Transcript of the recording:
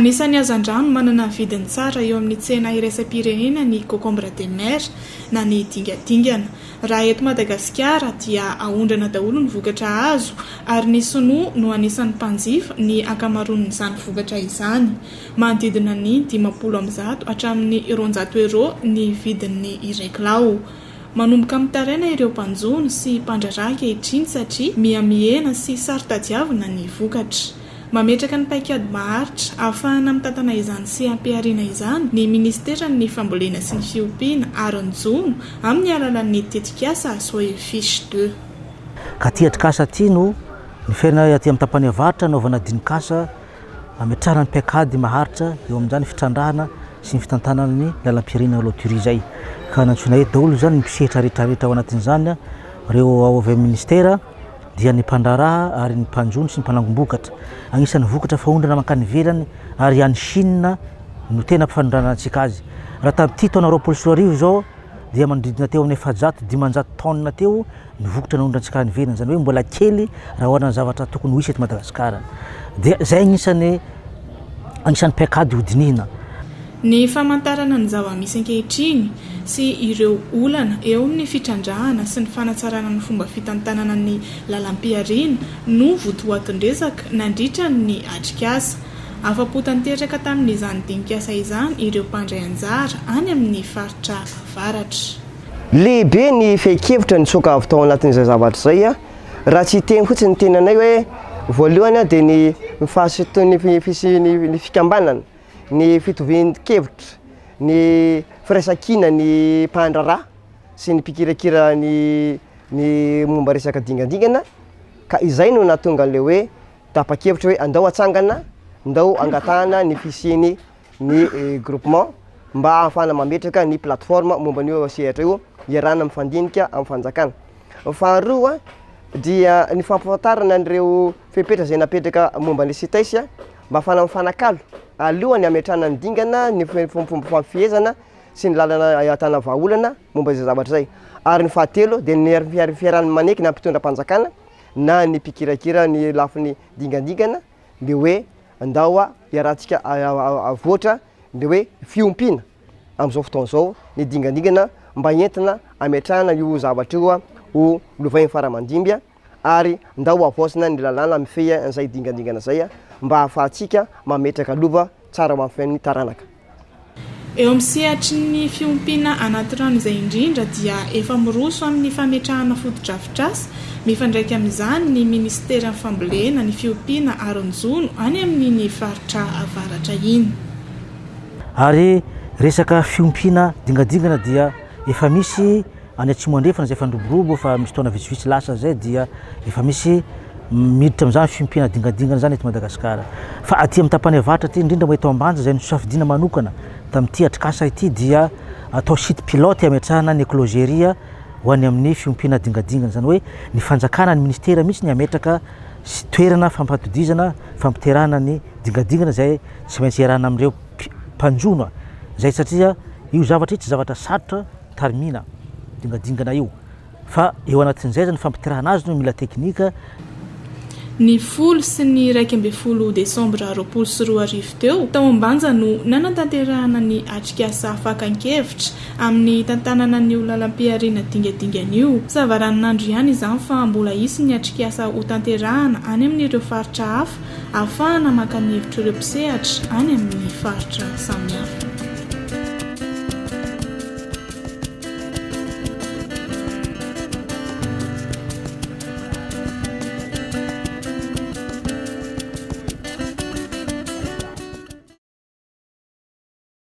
Anisan'ny hazan-drano manana vidiny tsara eo amin'ny tsena iraisam-pirenena ny Concombre de mer na ny Dingadingana. Raha eto Madagasikara dia ahondrana daholo ny vokatra azo ary ny sinoa no anisan'ny mpanjifa ny ankamaroan'izany vokatra izany. Manodidina ny 500 hatramin'ny 200 euro ny vidin'ny iray kilao. Manomboka mitaraina ireo mpanjono sy mpandraharaha ankehitriny satria miha-mihena sy saro-tadiavina ny vokatra. Mametraka ny paikady maharitra ahafahana mitantana izany sy ampihariana izany ny ministeran'ny fambolena sy ny fiompiana aron-jono amin'ny alalan'ny tetikasa sy hoe fiche 2. Ka ty Atrikasa ty no niferina aty amin'ny tapany avaratra naovana Dingadingana ametrahana ny paikady maharitra eo amin'izany fitrandrahana sy ny fitantanana ny lalam-pihariana loterie zay. Ka nantsona eto daholo zany ny mpisehatra rehetrarehetra ao anatin'izany reo ao avy amin'ny ministera dia ny mpandraharaha ary ny mpanjono sy ny mpanangom-bokatra. Agnisan'ny vokatra fahondrana mankany ivelany ary any Chine no tena mpifanondrana antsika azy. Raha tamin'ity taona 2020 zao dia manodidina teo amin'ny 700-900 tonnes teo ny vokatra nahondrantsika any ivelany, zany hoe mbola kely raha ohana zavatra tokony ho hisy eto Madagasikara. Dia zay agnisan'ny paikady hodinihina. Ny famantarana ny zava-misy ankehitriny sy ireo olana eo amin'ny fitrandrahana sy ny fanatsarana ny fomba fitantanana ny lalam-pihariana no votoatin-dresaka nandritra ny Atrikasa. Afa-po tanteraka tamin'izany Dingadingana izany ireo mpandray anjara any amin'ny faritra avaratra. Lehibe ny fakan-kevitra ny tsoka avy tao anatin'izay zavatra zay raha tsy teny fotsiny ny tenanay hoe voalohany dia ny ny fikambanana, ny fitovian-kevitra, ny firaisan-kina ny mpandraharaha sy ny mpikirakira ny momba resaka Dingadingana. Ka izay no nahatonga an'ilay hoe tapa-kevitra hoe andao atsangana, andao angatahana ny fisiany ny groupement mba ahafahana mametraka ny plateforme momba an'io sehatra io iarahana mifandinika amin'ny fanjakana. Faharoa dia ny fampahafantarana an'ireo fepetra izay napetraka momba ny sitaisy mba ahafahana mifanakalo alohany ametrahana ny dingana ny fomba fampiezana sy ny lalana ahitana vahaolana momba izay zavatra zay. Ary ny fahatelo dia ny fiarahana maneky na mpitondra mpanjakana na ny mpikirakira ny lafin'ny Dingadingana dia hoe andao iarahantsika avoatra dia hoe fiompiana amin'izao fotoana izao ny Dingadingana mba entina ametrahana io zavatra io ho lovainy faramandimby ary ndao avoasana ny lalàna mifehy an'izay Dingadingana zay mba ahafahantsika mametraka lova tsara mampifain'ny taranaka. Eo amin'ny sehatry ny fiompiana anaty rano izay indrindra dia efa miroso amin'ny fametrahana foto-drafitrasa mifandraika amin'izany ny ministeran'ny fambolena ny fiompiana aron-jono any amin'ny faritra avaratra iny. Ary resaka fiompiana Dingadingana dia efa misy any atsimo andrefana zay fandroborobo fa misy taona vitsivitsy lasa zay dia efa misy miditra amin'izany fiompiana Dingadingana zany eto Madagasikara. Fa aty amin'ny tapany avaratra ty indrindra mo eto Ambanja zay nosafidiana manokana tamin'ity Atrikasa ity dia atao site pilote ametrahana ny écologeria ho any amin'ny fiompiana Dingadingana, zany hoe ny fanjakana ny ministera mihitsy ny ametraka sy toerana fampatodizana fampiterahana ny Dingadingana zay tsy maintsy iarahana amin'ireo mpanjono zay satria io zavatra tsy zavatra sarotra tarimina Dingadingana io fa eo anatin'izay zany fampiterahana azy no mila teknika. Ny 10 sy ny 12 Desambra 2024 teo tao Ambanja no nanantanterahana ny Atrikasa fakan-kevitra amin'ny tantanana ny lalam-pihariana Dingadingana io. Zavaran'andro ihany izany fa mbola hisy ny Atrikasa ho tanterahana any amin'ireo faritra hafa ahafahana maka ny hevitra ireo mpisehatra any amin'ny faritra samihafa.